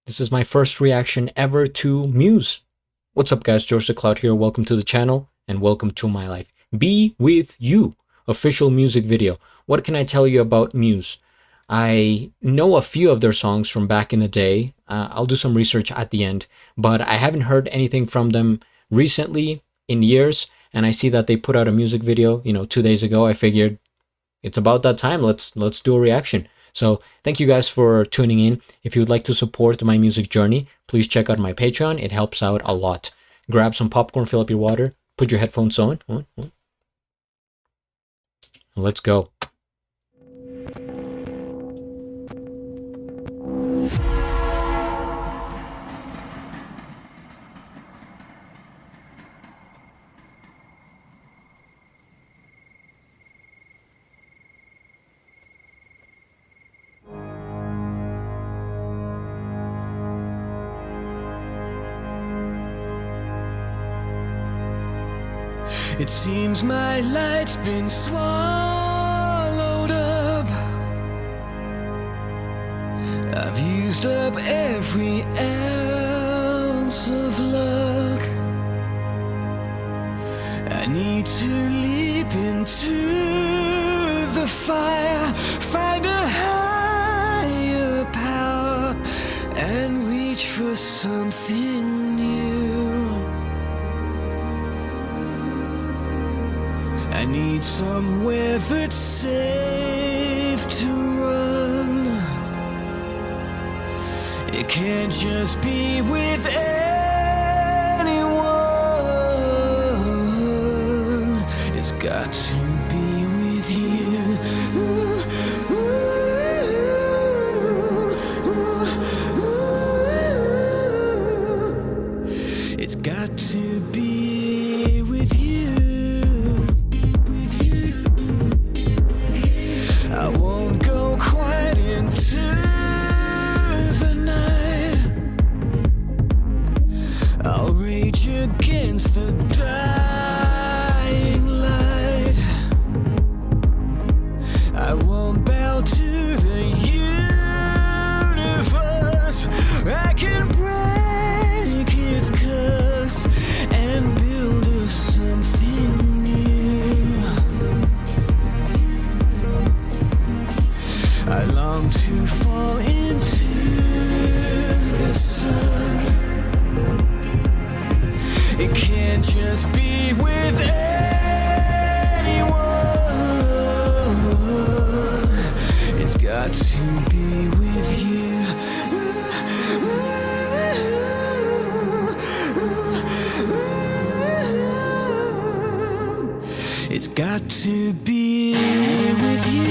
This is my first reaction ever to Muse. What's up guys, GeorgeTheCloud here. Welcome to the channel and welcome to my life. Be With You, official music video. What can I tell you about Muse? I know a few of their songs from back in the day. I'll do some research at the end, but I haven't heard anything from them recently in years, and I see that they put out a music video, 2 days ago. I figured it's about that time. Let's do a reaction. So thank you guys for tuning in. If you would like to support my music journey, please check out my Patreon. It helps out a lot. Grab some popcorn, fill up your water, put your headphones on. Let's go. It seems my light's been swallowed up. I've used up every ounce of luck. I need to leap into the fire, find a higher power, and reach for something new. I need somewhere that's safe to run. It can't just be with anyone. It's got to be with you. It's got to be with you. I won't go quite into the night. I'll rage against the dying light. I won't bow to the universe. I can break its curse and build us something new. I long to fall into the sun. It can't just be with anyone. It's got to be with you. It's got to be with you.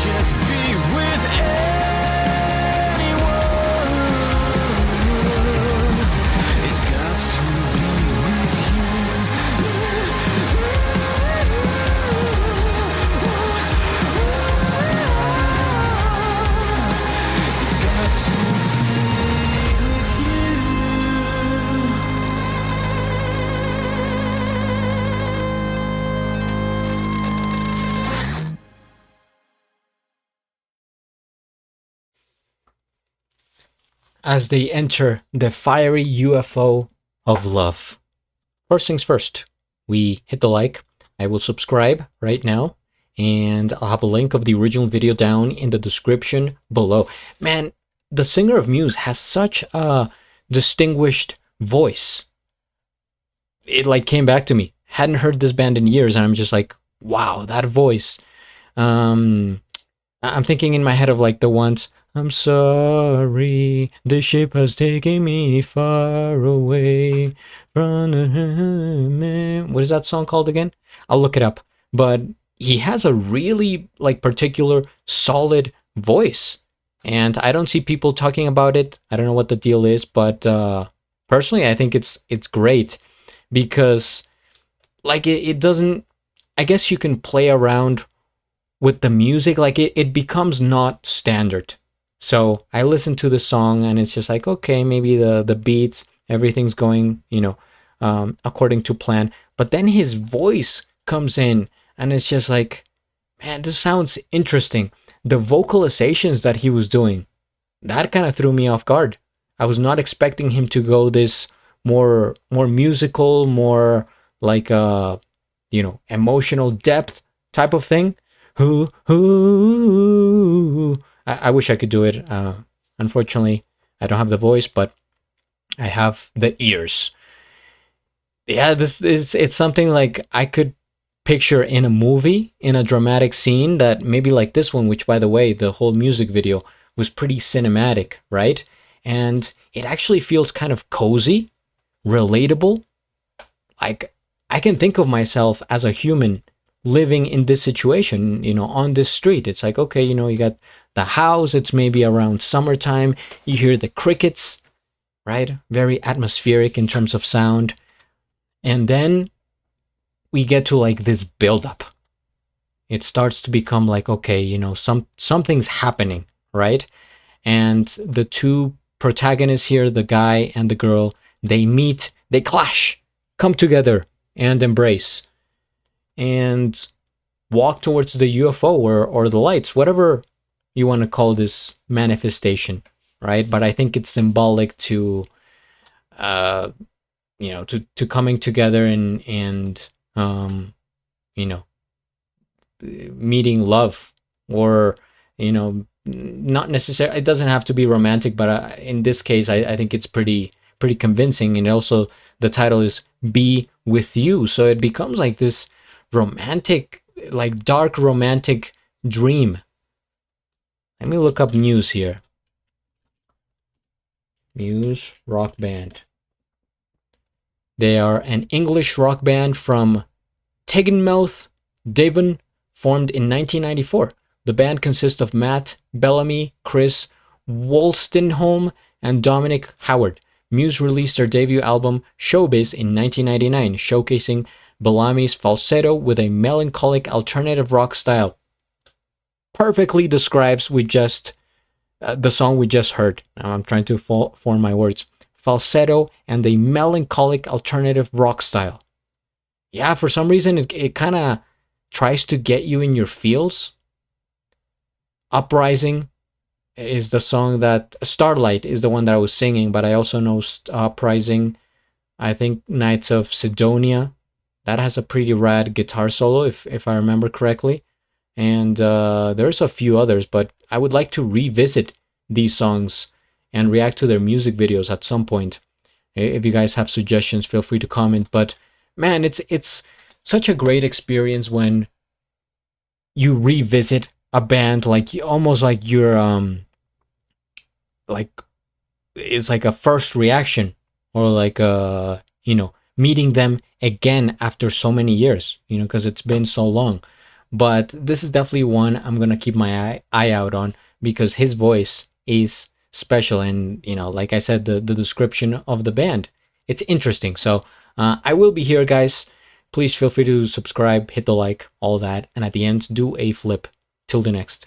Just be with anyone. It's got to be with you. It's got to be with you. As they enter the fiery UFO of love. First things first, we hit the like. I will subscribe right now, and I'll have a link of the original video down in the description below. Man, the singer of Muse has such a distinguished voice. It like came back to me. Hadn't heard this band in years, and I'm just like, wow, that voice. I'm thinking in my head of like the ones, I'm sorry, the ship has taken me far away from the... What is that song called again? I'll look it up. But he has a really like particular solid voice. And I don't see people talking about it. I don't know what the deal is, but personally I think it's great because like it doesn't, I guess you can play around with the music, like it becomes not standard. So I listen to the song and it's just like, okay, maybe the beats, everything's going, according to plan. But then his voice comes in and it's just like, man, this sounds interesting. The vocalizations that he was doing, that kind of threw me off guard. I was not expecting him to go this more musical, more like emotional depth type of thing. I wish I could do it. Unfortunately, I don't have the voice, but I have the ears. Yeah, this is, it's something like I could picture in a movie, in a dramatic scene that maybe like this one, which by the way, the whole music video was pretty cinematic, right? And it actually feels kind of cozy, relatable. Like I can think of myself as a human living in this situation, on this street. It's like, okay, you got the house, it's maybe around summertime, you hear the crickets, right? Very atmospheric in terms of sound. And then we get to like this buildup. It starts to become like, okay, something's happening, right? And the two protagonists here, the guy and the girl, they meet, they clash, come together and embrace and walk towards the UFO or the lights, whatever you want to call this manifestation, right? But I think it's symbolic to to coming together and meeting love, or not necessarily, it doesn't have to be romantic, but in this case I think it's pretty convincing. And also the title is Be With You, so it becomes like this romantic, like dark romantic dream. Let me look up Muse here. Muse rock band. They are an English rock band from Teignmouth, Devon, formed in 1994. The band consists of Matt Bellamy, Chris Wolstenholme, and Dominic Howard. Muse released their debut album Showbiz in 1999, showcasing Bellamy's falsetto with a melancholic alternative rock style. Perfectly describes the song we just heard. Now I'm trying to form my words. Falsetto and a melancholic alternative rock style. Yeah, for some reason it kind of tries to get you in your feels. Uprising is the song that Starlight is the one that I was singing, but I also know Uprising. I think Knights of Sidonia, that has a pretty rad guitar solo if I remember correctly. And there's a few others, but I would like to revisit these songs and react to their music videos at some point. If you guys have suggestions, feel free to comment. But man, it's such a great experience when you revisit a band, like almost like you're like it's like a first reaction, or like meeting them again after so many years, because it's been so long. But this is definitely one I'm gonna keep my eye out on, because his voice is special. And like I said, the description of the band, it's interesting. So I will be here, guys. Please feel free to subscribe, hit the like, all that, and at the end do a flip. Till the next.